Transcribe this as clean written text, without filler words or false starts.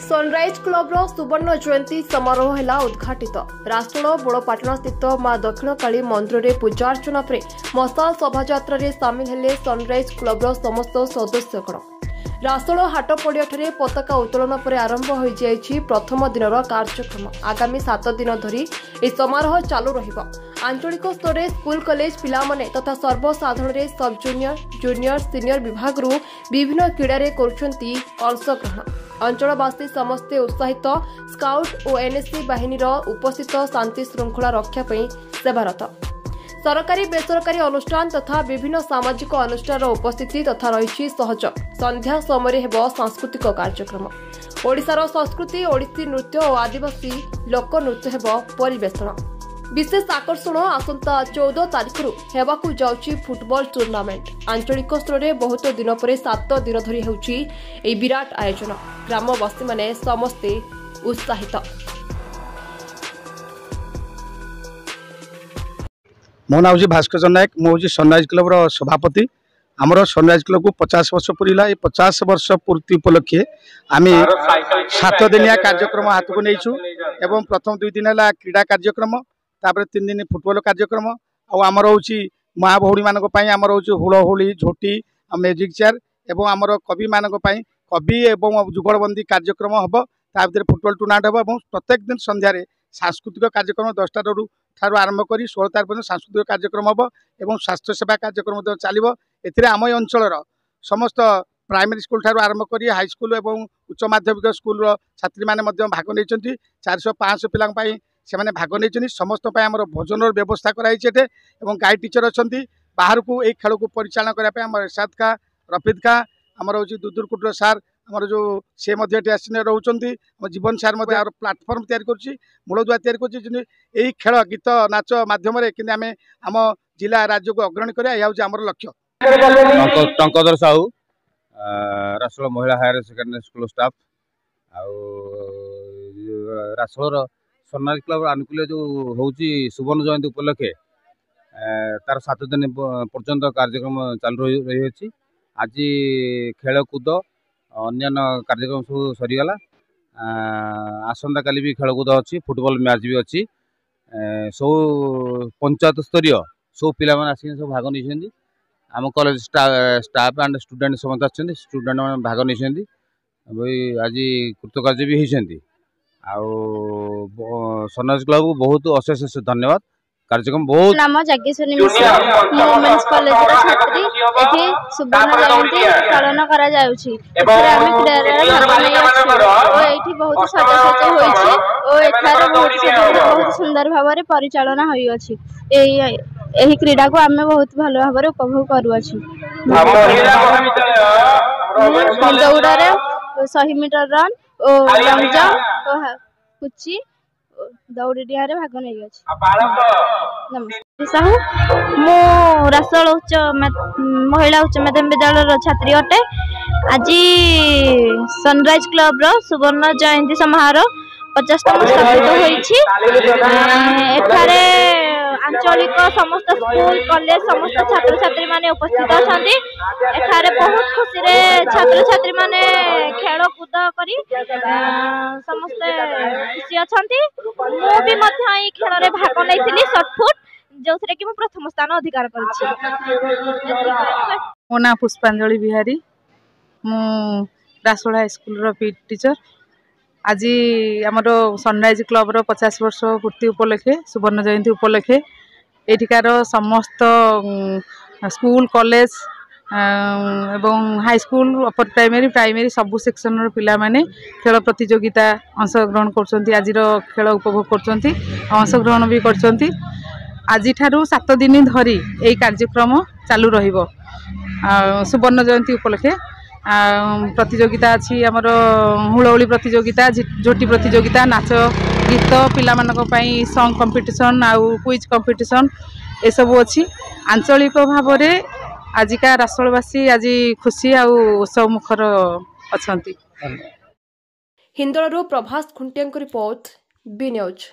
Sunrise club सुवर्ण जयंती समारोह है उद्घाटित। राष्ट्र बोड़पाटना स्थित मां दक्षिणकाली मंदिर में पूजार्चना पर मशाल शोभायात्रा सामिल हेले सनराइज क्लब समस्त सदस्यगण। राष्ट्र हाट पड़िया पताका उत्तोलन पर आरंभ हो जाइछि प्रथम दिन कार्यक्रम। आगामी 7 दिन धरी यह समारोह चालू रहिबो। आंचलिक स्तर में स्कूल कॉलेज पिलामाने तथा सर्वसाधारण सब जूनियर जूनियर सीनियर विभाग विभिन्न क्रीड़ा करुछंती अंशग्रहण। अंचलवासी समस्ते उत्साहित। स्काउट और एनएससी बाहिनी उपस्थित शांति श्रृंखला रक्षा सेवारत। सरकारी बेसरकारी अनुष्ठान तथा विभिन्न सामाजिक अनुष्ठान उपस्थिति तथा रही सहज। संध्या समय हेब सांस्कृतिक कार्यक्रम। ओडिशार संस्कृति ओडिसी नृत्य और आदिवासी लोक नृत्य हेब परिवेषण। विशेष आकर्षण आसंता 14 तारिख हेबाकु जाउची फुटबॉल टूर्नामेंट। आंचलिक स्तर में बहुत दिन पर 7 दिन धरी होउची ए विराट आयोजन। ग्रामवासी माने समस्ते उत्साहित। मो ना हूँ भास्कर नायक। मुझे सनराइज क्लब सभापति। आमर सनराइज क्लब को 50 वर्ष पूरा। ये 50 वर्ष पूर्ति उपलक्षे आम 7 दिनिया कार्यक्रम हाथ को नहीं। प्रथम 2 दिन है क्रीड़ा कार्यक्रम, तापर 3 दिन फुटबॉल कार्यक्रम। आमर हूँ माँ भौणी मानी आमर हूँ हुलहुली झोटी म्यूजिक चेयर और आमर कवि मान कवि और जुगलबंदी कार्यक्रम हम। भर फुटबॉल टूर्नामेंट हम। प्रत्येक दिन संध्यारे सांस्कृतिक कार्यक्रम 10टा ठारू आरंभ कर 16 तारीख पर्यटन सांस्कृतिक कार्यक्रम हम और स्वास्थ्य सेवा कार्यक्रम चलो। आम अंचल समस्त प्राइमरी स्कूल ठारू आरंभ कर हाईस्कल और उच्च माध्यमिक स्कूल छात्री मैंने भाग नहीं। 400-500 पिला से भाग नहीं। समस्त आम भोजन व्यवस्था कराई। गाइड टीचर अच्छा बाहर को यही खेल को परिचालन करने आम इरशाद खा रफिद खा आमर हूँ दुदुरकुटर सार आमर जो से रोच जीवन सार प्लाटफर्म तैयारी करूलदुआ तैयारी खेल गीत नाच मध्यम आम आम जिला राज्य को अग्रणी कर लक्ष्य। टंकधर साहू रासोल महिला higher secondary school staff Rasol sunrise club आनुकूल्य जो हूँ सुवर्ण जयंती उपलक्षे तार 7 दिन पर्यंत कार्यक्रम चालू रही। आज खेलकूद अन्य कार्यक्रम सब सरीगला। आसंता काली भी खेलकूद अच्छी, फुटबॉल मैच भी अच्छी। सब पंचायत स्तरीय सब पिला आसिक सब भाग नहीं। आम कॉलेज स्टाफ एंड स्टूडेंट समस्त अच्छे स्टूडेंट मैंने भाग नहीं। आज कृतकार्य भी होती। सनराइज क्लब को बहुत अशेष धन्यवाद। कार्यक्रम बहुत नाम जागेश्वरी मिश्र वुमेन्स कॉलेज छात्री। एठी सुवर्ण जयंती पालन करा जाउछि। एथरे आमे क्रीड़ा भाग नै अछि ओ एठी बहुत सजासज होइछि ओ एठार बहुत सुंदर भाबरे परिचालन होई अछि। एही क्रीड़ा को आमे बहुत भलो भाबरे उपभोग करू अछि। दौड़ारे 100 मीटर रन ओ लॉन्ग जंप ओ पुची दौड़ी डिहारे भाग नहीं अछि। नमस्ते साहू मो रासोल उच्च महिला उच्च माध्यमिक विद्यालय छात्री अटे। आज सनराइज क्लब रो सुवर्ण जयंती समारोह 50तम स्थापित होइछि। एठारे आंचलिक समस्त स्कूल कॉलेज समस्त छात्र छात्री माने उपस्थित अछंती। एठारे बहुत खुशी रे छात्र छात्री माने खेल कूद करी समस्त खुशी अछंती। मो भी मध्य ई खेल रे भाग नैथिली शॉर्टफुट जोथरे कि मो प्रथम स्थान अधिकार करछि। मो ना पुष्पांजलि बिहारी। मो रासोल हाई स्कूल रो पीटी टीचर। आज आमर सनराइज क्लब रो 50 वर्ष पूर्ति उपलक्षे सुवर्ण जयंती उपलक्षे एठिकार समस्त स्कूल कॉलेज एवं high school upper primary primary सबु सेक्शन रो पिला माने खेल प्रतियोगिता अंशग्रहण करछंती। आज खेल उपभोग करछंती, अंशग्रहण भी करछंती। आज ठारू 7 दिन धरी यही कार्यक्रम चालू रहिबो। सुवर्ण जयंती उपलक्षे प्रतियोगिता अच्छी आमर हुलहुली प्रतियोगिता झोटी प्रतियोगिता नाच गीत पिला सॉन्ग कंपटीशन आउ क्विज कंपटीशन ए सब अच्छी। आंचलिक भाव में आजिका रासोलवासी आज खुशी आउ उत्सव मुखर अच्छा। हिंदोलरू Prabhas Khuntia report B news.